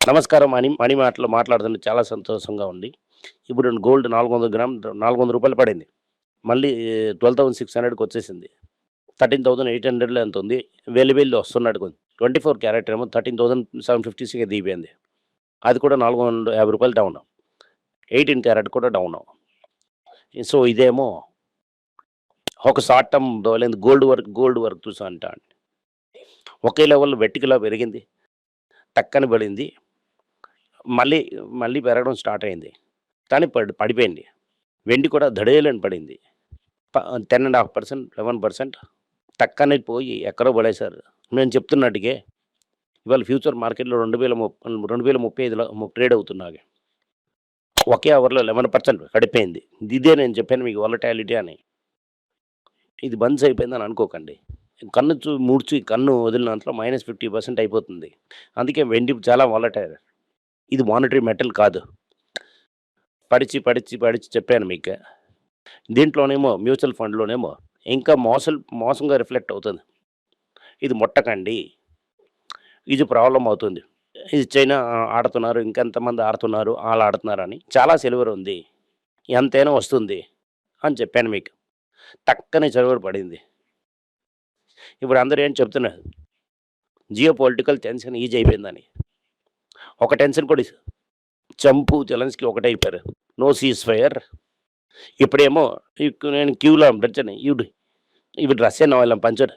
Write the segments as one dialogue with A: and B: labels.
A: నమస్కారం. మనీ మాటలు మాట్లాడుతుంటే చాలా సంతోషంగా ఉంది. ఇప్పుడు గోల్డ్ 400 గ్రామ్ రూ. 400 పడింది. మళ్ళీ 12,600కి వచ్చేసింది. 13,800లో ఎంతో ఉంది. వెళ్లి వస్తున్నాడు కొంచెం. 24 క్యారెట్ ఏమో 13,756 దిగిపోయింది. అది కూడా రూ. 450 డౌన్. 18 క్యారెట్ కూడా డౌన్. సో, ఇదేమో ఒక షార్ట్ టర్మ్ దోలేంది గోల్డ్ వర్క్ చూసా అంటా. ఒకే లెవెల్‌లో వెర్టికల్‌గా పెరిగింది. టక్కని పడింది. మళ్ళీ, మళ్ళీ పెరగడం స్టార్ట్ అయింది. కానీ పడిపోయింది. వెండి కూడా ధడేలని పడింది. 10.5%, 11% టక్కని పోయి ఎక్కడో పడేశారు. నేను చెప్తున్నట్టుగే ఇవాళ ఫ్యూచర్ మార్కెట్‌లో 2035లో ట్రేడ్ అవుతున్నాయి. ఒకే అవర్‌లో 11% పడిపోయింది. ఇదే నేను చెప్పాను మీకు వాలటాలిటీ అని. ఇది బంచ్ అయిపోయిందని అనుకోకండి. ముడిచి కన్ను వదిలినంతలో -50% అయిపోతుంది. అందుకే వెండి చాలా వాలటైల్. ఇది మానిటరీ మెటల్ కాదు. పడిచి చెప్పాను మీకు. దీంట్లోనేమో మ్యూచువల్ ఫండ్‌లోనేమో ఇంకా మోసంగా రిఫ్లెక్ట్ అవుతుంది. ఇది ముట్టకండి. ఇది ప్రాబ్లమ్ అవుతుంది. ఇది చైనా ఆడుతున్నారు, ఇంకెంతమంది ఆడుతున్నారు, ఆళ్ళు ఆడుతున్నారని. చాలా సిల్వర్ ఉంది. ఎంతైనా వస్తుంది అని చెప్పాను మీకు. టక్కని సిల్వర్ పడింది. ఇప్పుడు అందరూ ఏం చెప్తున్నారు, జియో పొలిటికల్ టెన్షన్ ఈజ్ అయిపోయిందని. ఒక టెన్షన్ కూడా జెలెన్స్కీ ఒకటైపోయారు. No ceasefire. ఇప్పుడేమో నేను క్యూలో రచ్చని ఇప్పుడు రష్యన్ వాళ్ళని పంచారు.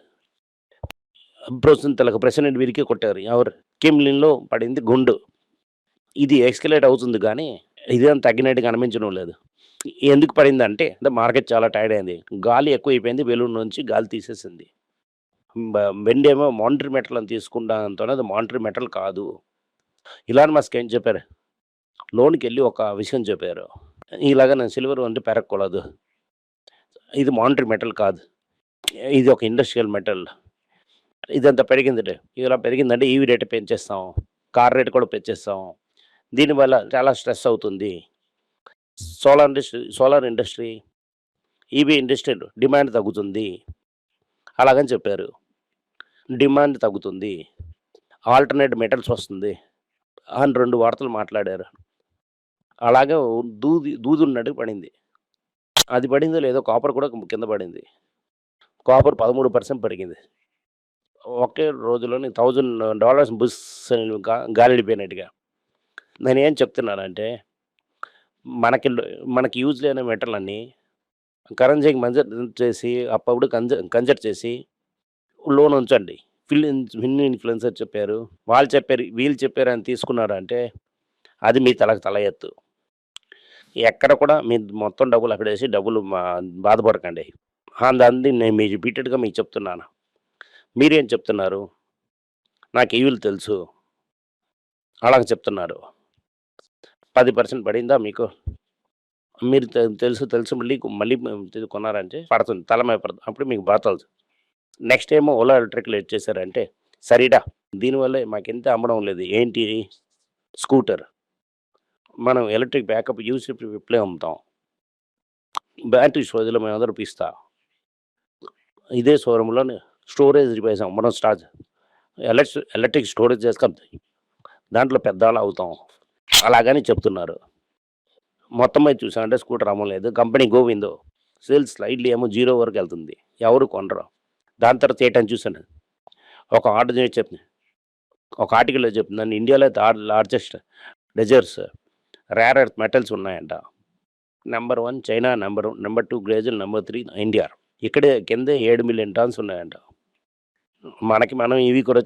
A: ప్రెసిడెంట్ వీరికి కొట్టారు. ఎవరు? కిమ్లిన్‌లో పడింది గుండు. ఇది ఎస్కలేట్ అవుతుంది కానీ ఇదేం తగ్గినట్టుగా అనిపించడం లేదు. ఎందుకు పడిందంటే మార్కెట్ చాలా టైర్డ్ అయింది. గాలి ఎక్కువైపోయింది. బెలూన్ నుంచి గాలి తీసేసింది. వెండేమో మానిటరీ మెటల్ అని తీసుకుంటానంతోనే అది మానిటరీ మెటల్ కాదు. ఇలాన్ మస్క్ ఏం చెప్పారు? లోన్‌కెళ్ళి ఒక విషయం చెప్పారు. ఇలాగ నేను సిల్వర్ అంటే పెరగకూడదు. ఇది మానిటరీ మెటల్ కాదు. ఇది ఒక ఇండస్ట్రియల్ మెటల్. ఇదంతా పెరిగింది. ఇలా పెరిగిందంటే ఈవీ రేట్ పెంచేస్తాం. కార్ రేట్ కూడా పెంచేస్తాం. దీనివల్ల చాలా స్ట్రెస్ అవుతుంది. Solar industry, EV industry demand తగ్గుతుంది. అలాగని చెప్పారు. డిమాండ్ తగ్గుతుంది. ఆల్టర్‌నేట్ మెటల్స్ వస్తుంది అని 2 వార్తలు మాట్లాడారు. అలాగే దూదున్నట్టుగా పడింది. అది పడిందో లేదో కాపర్ కూడా కింద పడింది. కాపర్ 13% పెరిగింది. ఒకే రోజులోనే $1000 బుస్ అని గాలిడిపోయినట్టుగా. నేనేం చెప్తున్నానంటే మనకి యూజ్ లేని మెటల్ కరెన్సీకి చేసి అప్పుడు కన్వర్ట్ చేసి లోన్ ఉంచండి. ఫిన్ ఇన్‌ఫ్లుయెన్సర్ చెప్పారు, వాళ్ళు చెప్పారు, వీళ్ళు చెప్పారు అని తీసుకున్నారంటే అది మీ తల ఎత్తు. ఎక్కడ కూడా మీ మొత్తం డబ్బులు అక్కడేసి బాధపడకండి. అంది నేను రిపీటెడ్‌గా మీకు చెప్తున్నాను. మీరేం చెప్తున్నారు? నాకు ఈవిల్ తెలుసు. అలాగ చెప్తున్నారు. 10% పడిందా మీకు? మీరు తెలుసు మళ్ళీ కొన్నారంటే పడుతుంది. తల మీద పడుతుంది. అప్పుడు మీకు తెలుసు. నెక్స్ట్ ఏమో ఓలా ఎలక్ట్రికల్ ఏం చేశారంటే సరిడా దీనివల్లే మాకెంత అమ్మడం లేదు. ఏంటి? స్కూటర్. మనం ఎలక్ట్రిక్ బ్యాకప్ ఇప్పుడే అమ్ముతాం. బ్యాటరీ స్టోరేజ్‌లో మేము రూపీస్తా. ఇదే షోరూమ్‌లోనే స్టోరేజ్ డివైస్ అమ్మడం స్టార్ట్. ఎలక్ట్రిక్ స్టోరేజ్ చేసుకొని దాంట్లో పెద్దాళ్ళు అవుతాం. అలాగని చెప్తున్నారు. మొత్తం మీద చూసామంటే స్కూటర్ అమ్మలేదు. కంపెనీ గోవిందో సేల్స్ స్లైడ్లీ ఏమో 0 వరకు వెళ్తుంది. ఎవరు కొనరు. దాని తర్వాత చేయటం చూసాను. ఒక ఆర్టికల్‌లో చెప్తుందండి. ఇండియాలో largest reserves rare earth metals ఉన్నాయంట. నంబర్ 1 China, number 2 Brazil, number 3 India. ఇక్కడే కిందే 7 మిలియన్ టన్స్ ఉన్నాయంట. మనం ఇవి కూడా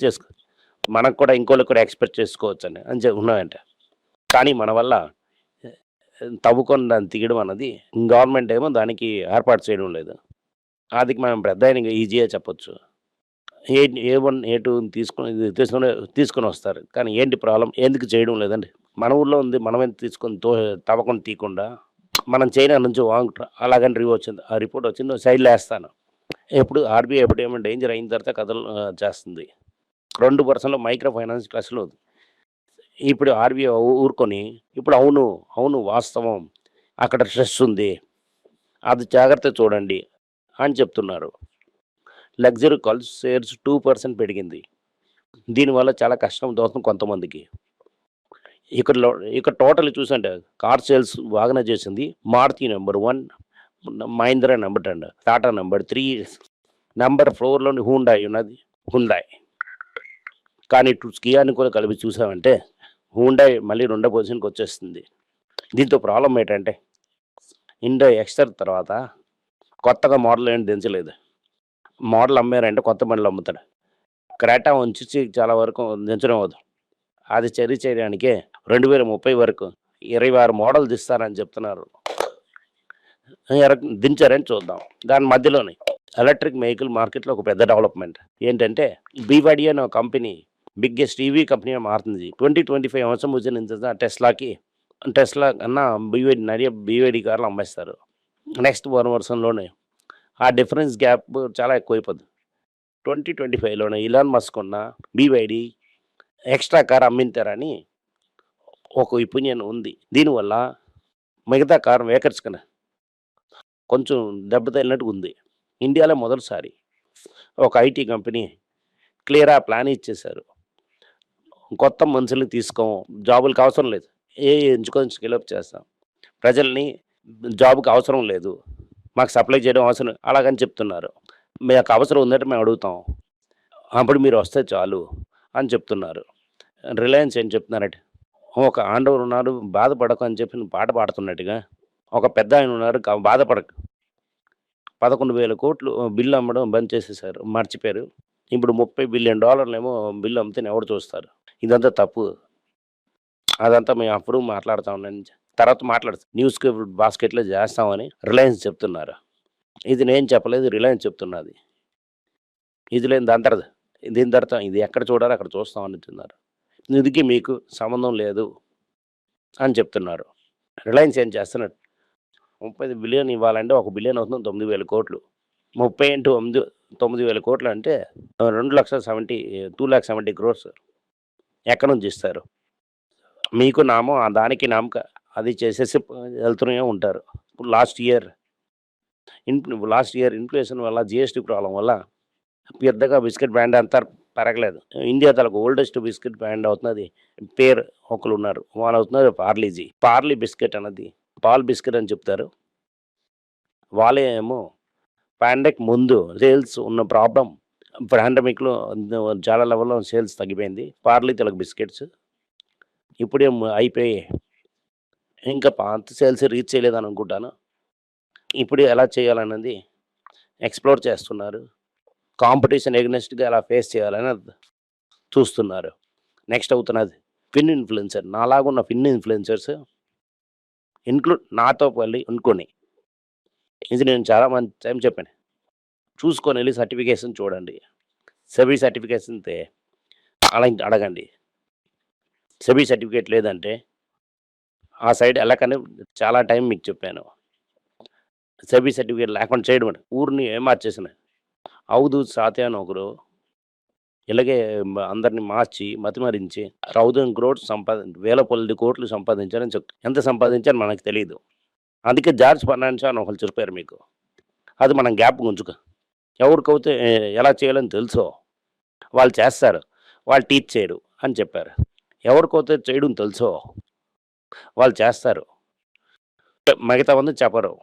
A: మనకు కూడా ఇంకోళ్ళకి కూడా ఎక్స్‌పెక్ట్ చేసుకోవచ్చని ఉన్నాయంట. కానీ మన వల్ల తవ్వుకొని దాన్ని తీయడం అన్నది గవర్నమెంట్ ఏమో దానికి ఏర్పాటు చేయడం లేదు. అది మనం పెద్దాయనకి ఈజీగా చెప్పొచ్చు. A1, A2 తీసుకొని వస్తారు. కానీ ఏంటి ప్రాబ్లమ్? ఎందుకు చేయడం లేదండి? మన ఊర్లో ఉంది. మనమే తీసుకొని తవ్వకుండా తీయకుండా మనం చైనా నుంచి అలాగని వచ్చింది. ఆ రిపోర్ట్ వచ్చింది. సైడ్‌లో వేస్తాను. ఆర్బీఐ ఎప్పుడేమో డేంజర్ అయిన తర్వాత కథలు చేస్తుంది. 2% మైక్రో ఫైనాన్స్ క్లాసులో ఇప్పుడు ఆర్బీఐ ఊరుకొని ఇప్పుడు అవును వాస్తవం అక్కడ స్ట్రెస్ ఉంది. అది జాగ్రత్తగా చూడండి అని చెప్తున్నారు. లగ్జరీ కార్స్ షేర్స్ 2% పెరిగింది. దీనివల్ల చాలా కష్టం అవుతుంది కొంతమందికి. ఇక్కడ టోటల్ చూసంటే కార్ సేల్స్ బాగానే చేసింది. Maruti number 1, Mahindra number 2, Tata number 3, number 4లోని హుండాయ్ ఉన్నది. హుండాయ్. కానీ కియాని కూడా కలిపి చూసామంటే హుండాయ్ మళ్ళీ రెండో పొజిషన్కి వచ్చేస్తుంది. దీంతో ప్రాబ్లం ఏంటంటే ఇండో ఎక్స్టర్ తర్వాత కొత్తగా మోడల్ ఏం దించలేదు. మోడల్ అమ్మారంటే కొత్త బండ్లు అమ్ముతాడు. క్రేటా ఉంచి చాలా వరకు దించడం అవ్వదు. అది చేయడానికే 2030 వరకు 26 మోడల్ దిస్తారని చెప్తున్నారు. దించారని చూద్దాం. దాని మధ్యలోనే ఎలక్ట్రిక్ వెహికల్ మార్కెట్లో ఒక పెద్ద డెవలప్మెంట్ ఏంటంటే BYD అనే ఒక కంపెనీ బిగ్గెస్ట్ ఈవీ కంపెనీగా మారుతుంది. 2025 అవసరం వచ్చిన టెస్లా కన్నా BYD కార్లు అమ్మేస్తారు. నెక్స్ట్ 1 వర్షంలోనే ఆ డిఫరెన్స్ గ్యాప్ చాలా ఎక్కువైపోతుంది. 2025లోనే ఇలాన్ మస్క్ ఉన్న BYD ఎక్స్ట్రా కార్ అమ్మింతారని ఒక ఒపీనియన్ ఉంది. దీనివల్ల మిగతా కార్ మేకర్స్ కన్నా కొంచెం దెబ్బతగిలినట్టు ఉంది. ఇండియాలో మొదటిసారి ఒక ఐటీ కంపెనీ క్లియర్గా ప్లాన్ ఇచ్చేశారు. కొత్త మనుషుల్ని తీసుకోం, జాబులకు అవసరం లేదు, ఎంచుకొని స్కిలప్ చేస్తాం, ప్రజల్ని జాబ్కి అవసరం లేదు, మాకు సప్లై చేయడం అవసరం అలాగని చెప్తున్నారు. మీకు అవసరం ఉందంటే మేము అడుగుతాం, అప్పుడు మీరు వస్తే చాలు అని చెప్తున్నారు. రిలయన్స్ ఏం చెప్తున్నారంటే ఒక ఆండవర్ ఉన్నారు బాధపడకు అని చెప్పి పాట పాడుతున్నట్టుగా ఒక పెద్ద ఆయన ఉన్నారు బాధపడకు, 11,000 కోట్లు బిల్లు అమ్మడం బంద్ చేసేసారు, మర్చిపోయారు. ఇప్పుడు $30 బిలియన్ ఏమో బిల్లు అమ్మితే ఎవరు చూస్తారు? ఇదంతా తప్పు. అదంతా మేము అప్పుడు మాట్లాడుతామని తర్వాత న్యూస్ బాస్కెట్లో చేస్తామని రిలయన్స్ చెప్తున్నారు. ఇది నేను చెప్పలేదు, రిలయన్స్ చెప్తున్నది. ఇది లేని దీని తర్వాత ఇది ఎక్కడ చూడాలి అక్కడ చూస్తామని చెప్తున్నారు. నిధికి మీకు సంబంధం లేదు అని చెప్తున్నారు. రిలయన్స్ ఏం చేస్తున్నారు? 30 బిలియన్ ఇవ్వాలంటే 1 బిలియన్ అవుతుంది 9,000 కోట్లు. 30 ఇంటూ 9,000 కోట్లు అంటే 2,70 crores ఎక్కడి నుంచి ఇస్తారు? మీకు దానికి నామక అది చేసేసి వెళ్తూనే ఉంటారు. ఇప్పుడు లాస్ట్ ఇయర్ ఇన్ఫ్లేషన్ వల్ల GST ప్రాబ్లం వల్ల పెద్దగా బిస్కెట్ బ్రాండ్ అంతా పెరగలేదు. ఇండియా తలకు ఓల్డెస్ట్ బిస్కెట్ బ్రాండ్ అవుతున్నది పేరు ఒకరు ఉన్నారు, వాళ్ళు అవుతున్నారు పార్లీ బిస్కెట్ అన్నది పాల్ బిస్కెట్ అని చెప్తారు. వాళ్ళే ఏమో పాండమిక్ ముందు సేల్స్ ఉన్న ప్రాబ్లం పాండమిక్లో చాలా లెవెల్లో సేల్స్ తగ్గిపోయింది పార్లీ తెలుగు బిస్కెట్స్. ఇప్పుడే అయిపోయి ఇంకా పాత సేల్స్ రీచ్ చేయలేదని అనుకుంటాను. ఇప్పుడు ఎలా చేయాలన్నది ఎక్స్ప్లోర్ చేస్తున్నారు. కాంపిటీషన్ ఎగ్నెస్ట్గా ఎలా ఫేస్ చేయాలని చూస్తున్నారు. నెక్స్ట్ అవుతున్నది ఫిన్ ఇన్ఫ్లుయెన్సర్. నాలాగున్న ఫిన్ ఇన్ఫ్లుయెన్సర్స్ నాతో వెళ్ళి అనుకొని ఇది నేను చాలా మంచి టైం చెప్పాను, చూసుకొని వెళ్ళి సర్టిఫికేషన్ చూడండి. సెబీ సర్టిఫికేషన్ అలా అడగండి. సెబీ సర్టిఫికేట్ లేదంటే ఆ సైడ్ వెళ్ళకని చాలా టైం మీకు చెప్పాను. సెబీ సర్టిఫికేట్ లేకుండా చేయడం ఊరిని ఏమార్చేసిన అవధూత్ సాతే అని ఒకరు ఇలాగే అందరిని మార్చి మతిమరించి 1,000 crores వేల కొలది కోట్లు సంపాదించారని ఎంత సంపాదించారని మనకు తెలియదు. అందుకే జార్జ్ ఫర్నాండో అని ఒకరు చెప్పారు మీకు. అది మనం గ్యాప్ ఉంచుకో. ఎవరికైతే ఎలా చేయాలని తెలుసో వాళ్ళు చేస్తారు, వాళ్ళు టీచ్ చేయరు అని చెప్పారు. ఎవరికైతే చేయడం తెలుసో వాళ్ళు చేస్తారు, మిగతా మంది చెప్పరు.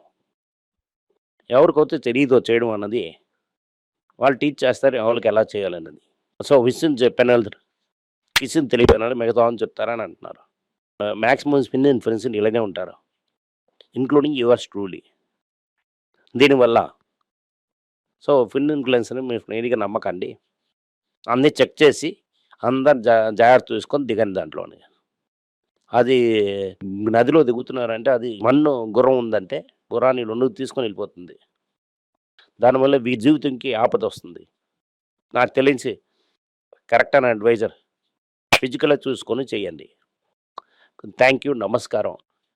A: ఎవరికైతే తెలియదో చేయడం అన్నది వాళ్ళు టీచ్ చేస్తారు ఎవరికి ఎలా చేయాలన్నది. సో విషయం చెప్పాను, విషయం తెలియపోయినా మిగతా అని చెప్తారని అంటున్నారు. మ్యాక్సిమం స్పిన్ ఇన్ఫ్లుయెన్స్ ఇలాగే ఉంటారు, ఇంక్లూడింగ్ యువర్స్ ట్రూలీ. దీనివల్ల సో ఫిన్ ఇన్ఫ్లుయెన్స్ని మీరు నేరుగా నమ్మకండి. అన్నీ చెక్ చేసి అందరు జాగ్రత్త చూసుకొని దిగండి. దాంట్లోనే అది నదిలో దిగుతున్నారంటే అది మన్ను గుర్రం ఉందంటే గుర్రాన్ని లొండుకు తీసుకొని వెళ్ళిపోతుంది. దానివల్ల జీవితంకి ఆపద వస్తుంది. నాకు తెలిసి కరెక్ట్ అని అడ్వైజర్ ఫిజికల్గా చూసుకొని చేయండి. థ్యాంక్ యూ, నమస్కారం.